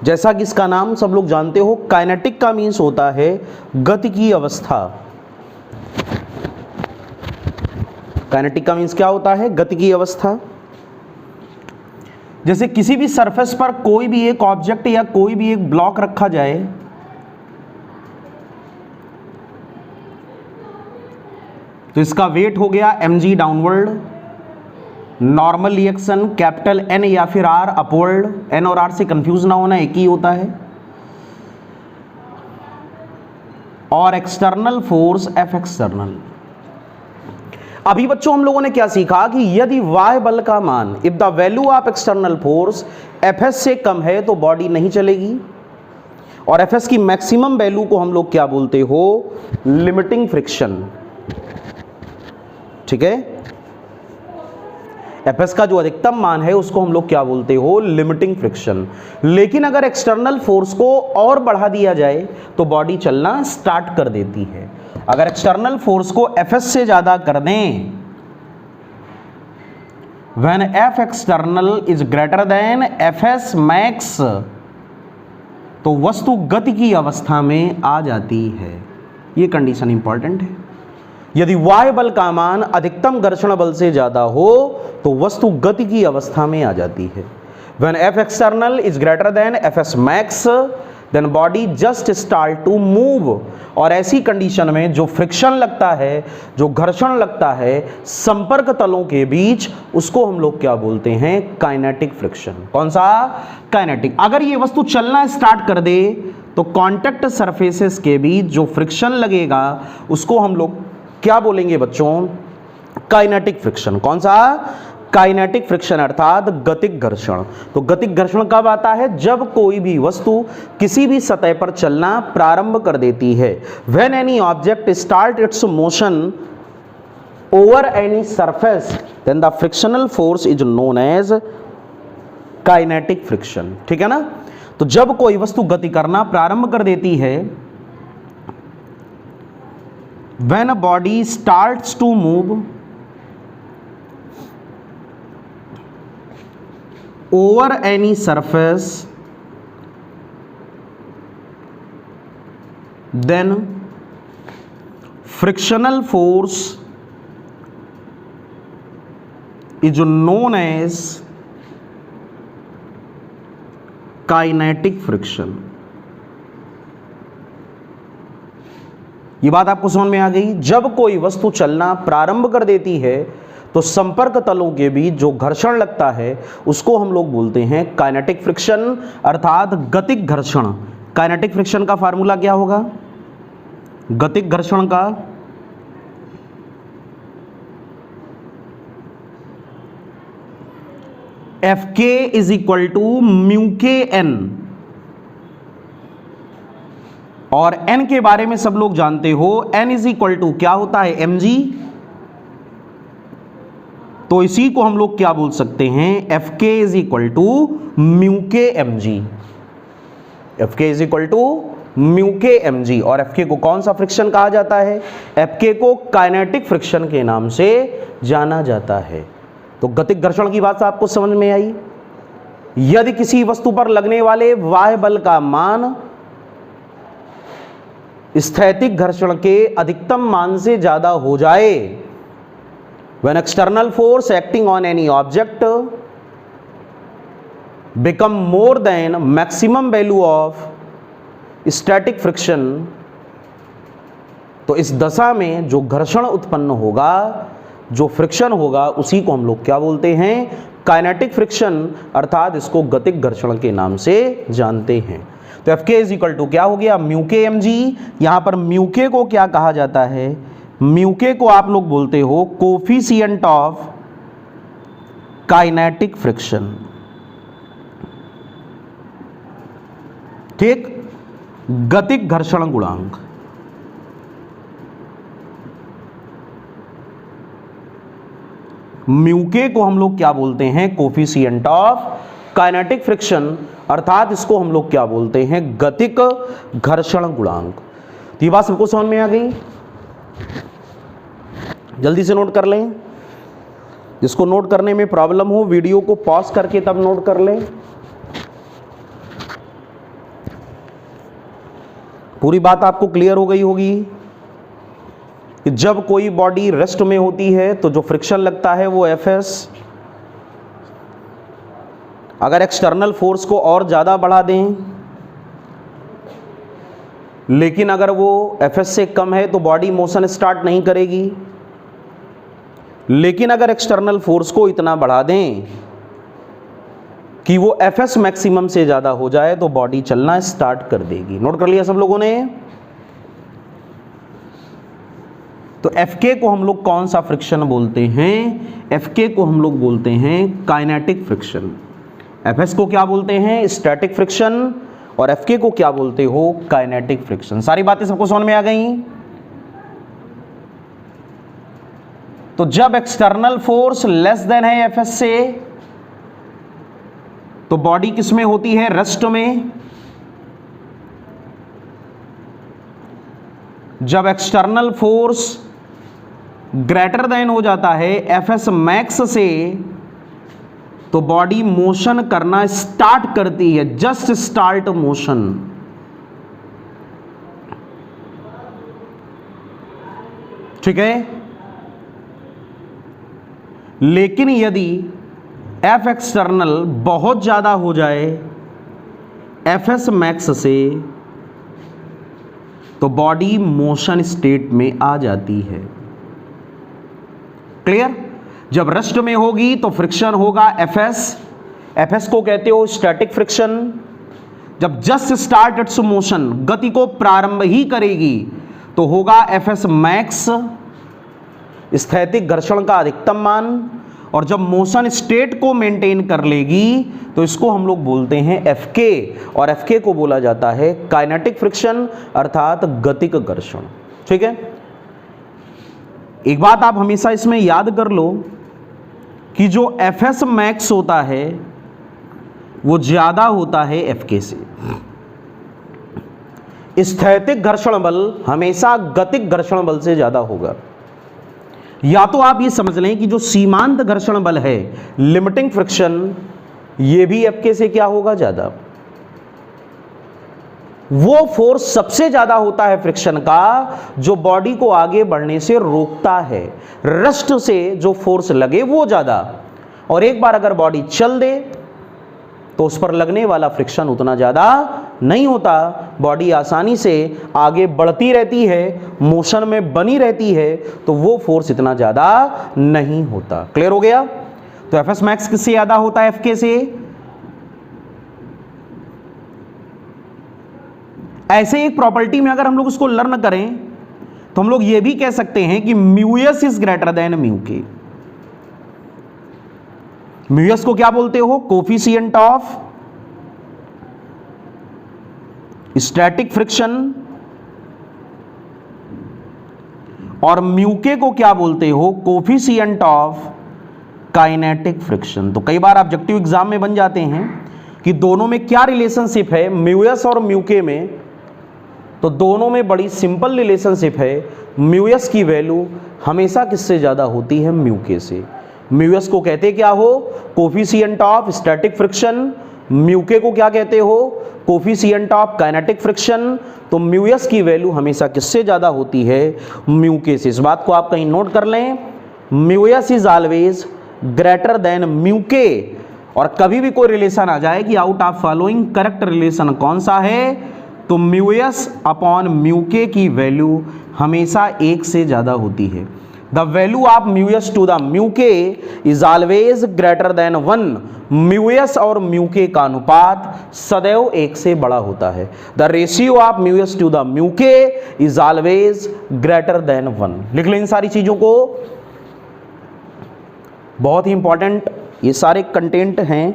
[SPEAKER 1] जैसा कि इसका नाम सब लोग जानते हो, काइनेटिक का मीन्स होता है गति की अवस्था। काइनेटिक का मीन्स क्या होता है? गति की अवस्था। जैसे किसी भी सरफेस पर कोई भी एक ऑब्जेक्ट या कोई भी एक ब्लॉक रखा जाए, तो इसका वेट हो गया mg downward, normal reaction capital N या फिर R अपवर्ड। N और R से कंफ्यूज ना होना, एक ही होता है। और एक्सटर्नल फोर्स F एक्सटर्नल। अभी बच्चों हम लोगों ने क्या सीखा कि यदि वाय बल का मान, if the value of external force Fs से कम है तो बॉडी नहीं चलेगी। और Fs की मैक्सिमम वैल्यू को हम लोग क्या बोलते हो? Limiting friction. ठीक है? Fs का जो अधिकतम मान है उसको हम लोग क्या बोलते हो? Limiting friction. लेकिन अगर एक्सटर्नल फोर्स को और बढ़ा दिया जाए तो बॉडी चलना स्टार्ट कर देती है। अगर एक्सटर्नल फोर्स को Fs से ज्यादा कर दें, when F external is greater than Fs max, तो वस्तु गति की अवस्था में आ जाती है। यह कंडीशन इंपॉर्टेंट है। यदि वाय बल का मान अधिकतम घर्षण बल से ज्यादा हो तो वस्तु गति की अवस्था में आ जाती है। when F external is greater than Fs max, then body just start to move। और ऐसी कंडीशन में जो फ्रिक्शन लगता है, जो घर्षण लगता है संपर्क तलों के बीच, उसको हम लोग क्या बोलते हैं? Kinetic friction. कौन सा? काइनेटिक। अगर ये वस्तु चलना स्टार्ट कर दे तो कांटेक्ट सरफेसेस के बीच जो फ्रिक्शन लगेगा उसको हम लोग क्या बोलेंगे बच्चों? Kinetic friction. कौन सा? काइनेटिक फ्रिक्शन अर्थात गतिक घर्षण। तो गतिक घर्षण कब आता है? जब कोई भी वस्तु किसी भी सतह पर चलना प्रारंभ कर देती है। When any object start its motion over any surface, then the frictional force is known as kinetic friction। ठीक है ना? तो जब कोई वस्तु गति करना प्रारंभ कर देती है, when a body starts to move over any surface, then frictional force is known as kinetic friction। ये बात आपको समझ में आ गई? जब कोई वस्तु चलना प्रारंभ कर देती है तो संपर्क तलों के बीच जो घर्षण लगता है उसको हम लोग बोलते हैं काइनेटिक फ्रिक्शन अर्थात गतिक घर्षण। काइनेटिक फ्रिक्शन का फार्मूला क्या होगा? गतिक घर्षण का एफ के इज इक्वल टू म्यू के एन, और n के बारे में सब लोग जानते हो, n इज इक्वल टू क्या होता है, mg। तो इसी को हम लोग क्या बोल सकते हैं, एफ के इज इक्वल टू म्यू के mg, एफ के इज इक्वल टू म्यू के mg। और एफ के को कौन सा फ्रिक्शन कहा जाता है, एफ के को काइनेटिक फ्रिक्शन के नाम से जाना जाता है। तो गतिक घर्षण की बात आपको समझ में आई। यदि किसी वस्तु पर लगने वाले बाह्य बल का मान स्थैतिक घर्षण के अधिकतम मान से ज्यादा हो जाए, when external force acting on any object become more than maximum value of static friction, तो इस दशा में जो घर्षण उत्पन्न होगा, जो फ्रिक्शन होगा, उसी को हम लोग क्या बोलते हैं, काइनेटिक फ्रिक्शन, अर्थात इसको गतिक घर्षण के नाम से जानते हैं। तो एफ के इज इक्वल टू क्या हो गया, म्यू के एम जी। यहां पर म्यू के को क्या कहा जाता है, म्यू के को आप लोग बोलते हो कोफिशिएंट ऑफ काइनेटिक फ्रिक्शन, ठीक, गतिक घर्षण गुणांक। म्यू के को हम लोग क्या बोलते हैं, कोफिशिएंट ऑफ काइनेटिक फ्रिक्शन, अर्थात इसको हम लोग क्या बोलते हैं, गतिक घर्षण गुणांक। तो ये बात सबको समझ में आ गई, जल्दी से नोट कर लें। जिसको नोट करने में प्रॉब्लम हो वीडियो को पॉज करके तब नोट कर लें। पूरी बात आपको क्लियर हो गई होगी कि जब कोई बॉडी रेस्ट में होती है तो जो फ्रिक्शन लगता है वो एफ एस, अगर एक्सटर्नल फोर्स को और ज़्यादा बढ़ा दें, लेकिन अगर वो एफ से कम है तो बॉडी मोशन स्टार्ट नहीं करेगी, लेकिन अगर एक्सटर्नल फोर्स को इतना बढ़ा दें कि वो एफ एस मैक्सिमम से ज़्यादा हो जाए तो बॉडी चलना स्टार्ट कर देगी। नोट कर लिया सब लोगों ने। तो एफ के को हम लोग कौन सा फ्रिक्शन बोलते हैं, एफ के को हम लोग बोलते हैं काइनेटिक फ्रिक्शन, एफ एस को क्या बोलते हैं, स्टैटिक फ्रिक्शन, और एफ के को क्या बोलते हो, काइनेटिक फ्रिक्शन। सारी बातें सबको समझ में आ गई। तो जब एक्सटर्नल फोर्स लेस देन है एफ एस से, तो बॉडी किस में होती है, रेस्ट में। जब एक्सटर्नल फोर्स ग्रेटर देन हो जाता है एफ एस मैक्स से, तो बॉडी मोशन करना स्टार्ट करती है, जस्ट स्टार्ट मोशन। ठीक है, लेकिन यदि एफ एक्सटर्नल बहुत ज्यादा हो जाए एफ एस मैक्स से, तो बॉडी मोशन स्टेट में आ जाती है। क्लियर। जब रेस्ट में होगी तो फ्रिक्शन होगा एफ एस को कहते हो स्टैटिक फ्रिक्शन। जब जस्ट स्टार्ट इट्स मोशन, गति को प्रारंभ ही करेगी, तो होगा एफ एस मैक्स, स्थैतिक घर्षण का अधिकतम मान। और जब मोशन स्टेट को मेंटेन कर लेगी तो इसको हम लोग बोलते हैं एफ के, और एफ के को बोला जाता है काइनेटिक फ्रिक्शन, अर्थात गतिक घर्षण। ठीक है, एक बात आप हमेशा इसमें याद कर लो कि जो एफ एस मैक्स होता है वो ज्यादा होता है एफ के से। स्थैतिक घर्षण बल हमेशा गतिक घर्षण बल से ज्यादा होगा। या तो आप ये समझ लें कि जो सीमांत घर्षण बल है, लिमिटिंग फ्रिक्शन, ये भी एफ के से क्या होगा, ज्यादा। वो फोर्स सबसे ज्यादा होता है फ्रिक्शन का जो बॉडी को आगे बढ़ने से रोकता है। रेस्ट से जो फोर्स लगे वो ज्यादा, और एक बार अगर बॉडी चल दे तो उस पर लगने वाला फ्रिक्शन उतना ज्यादा नहीं होता। बॉडी आसानी से आगे बढ़ती रहती है, मोशन में बनी रहती है, तो वो फोर्स इतना ज्यादा नहीं होता। क्लियर हो गया। तो एफ एस मैक्स किससे ज्यादा होता है, एफ के से। ऐसे एक प्रॉपर्टी में अगर हम लोग उसको लर्न करें तो हम लोग ये भी कह सकते हैं कि mu S is greater then mu के। म्यूएस को क्या बोलते हो? Coefficient of static friction. और म्यूके को क्या बोलते हो? Coefficient of kinetic friction. तो कई बार ऑब्जेक्टिव एग्जाम में बन जाते हैं कि दोनों में क्या रिलेशनशिप है, म्यूएस और म्यूके में। तो दोनों में बड़ी सिंपल रिलेशनशिप है। म्यूएस की वैल्यू हमेशा किससे ज्यादा होती है? म्यूके से। म्यूएस को कहते क्या हो? Coefficient of static friction. Mu K को क्या कहते हो? Coefficient of kinetic friction. तो म्यूएस की वैल्यू हमेशा किससे ज्यादा होती है? म्यूके से। इस बात को आप कहीं नोट कर लें, mu S is always greater than mu K. और कभी भी कोई रिलेशन आ जाए कि out of following correct relation कौन सा है, तो म्यूएस अपॉन म्यूके की वैल्यू हमेशा 1 से ज्यादा होती है। The value of mu S to the mu K is always greater than 1। Mu S और म्यूके का अनुपात सदैव 1 से बड़ा होता है। The ratio of mu S to the mu K is always greater than 1। लिख लें इन सारी चीजों को, बहुत ही इंपॉर्टेंट ये सारे कंटेंट हैं।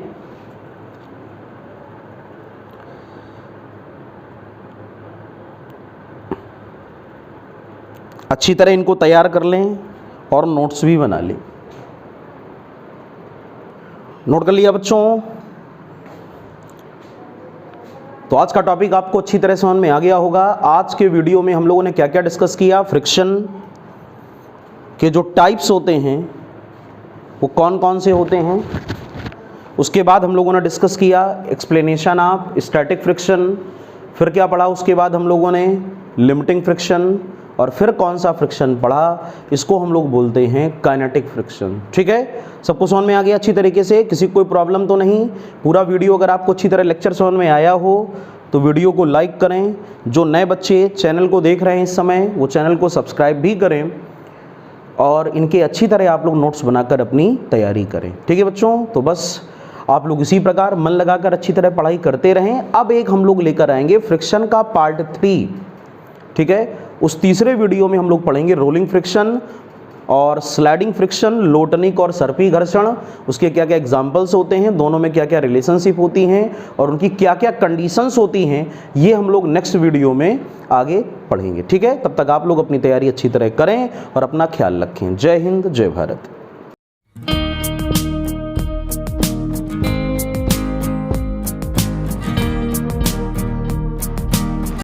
[SPEAKER 1] अच्छी तरह इनको तैयार कर लें और नोट्स भी बना लें। नोट कर लिया बच्चों? तो आज का टॉपिक आपको अच्छी तरह समझ में आ गया होगा। आज के वीडियो में हम लोगों ने क्या क्या डिस्कस किया? फ्रिक्शन के जो टाइप्स होते हैं वो कौन कौन से होते हैं। उसके बाद हम लोगों ने डिस्कस किया एक्सप्लेनेशन ऑफ स्टैटिक फ्रिक्शन। फिर क्या पढ़ा? उसके बाद हम लोगों ने लिमिटिंग फ्रिक्शन। और फिर कौन सा फ्रिक्शन पढ़ा? इसको हम लोग बोलते हैं काइनेटिक फ्रिक्शन। ठीक है, सबको समझ में आ गया अच्छी तरीके से? किसी को कोई प्रॉब्लम तो नहीं? पूरा वीडियो अगर आपको अच्छी तरह लेक्चर समझ में आया हो तो वीडियो को लाइक करें। जो नए बच्चे चैनल को देख रहे हैं इस समय, वो चैनल को सब्सक्राइब भी करें और इनके अच्छी तरह आप लोग नोट्स बनाकर अपनी तैयारी करें। ठीक है बच्चों? तो बस आप लोग इसी प्रकार मन लगाकर अच्छी तरह पढ़ाई करते रहें। अब एक हम लोग लेकर आएंगे फ्रिक्शन का पार्ट 3। ठीक है, उस तीसरे वीडियो में हम लोग पढ़ेंगे रोलिंग फ्रिक्शन और स्लाइडिंग फ्रिक्शन, लोटनिक और सर्पी घर्षण। उसके क्या क्या एग्जाम्पल्स होते हैं, दोनों में क्या क्या रिलेशनशिप होती हैं और उनकी क्या क्या कंडीशंस होती हैं, ये हम लोग नेक्स्ट वीडियो में आगे पढ़ेंगे। ठीक है, तब तक आप लोग अपनी तैयारी अच्छी तरह करें और अपना ख्याल रखें। जय हिंद, जय भारत।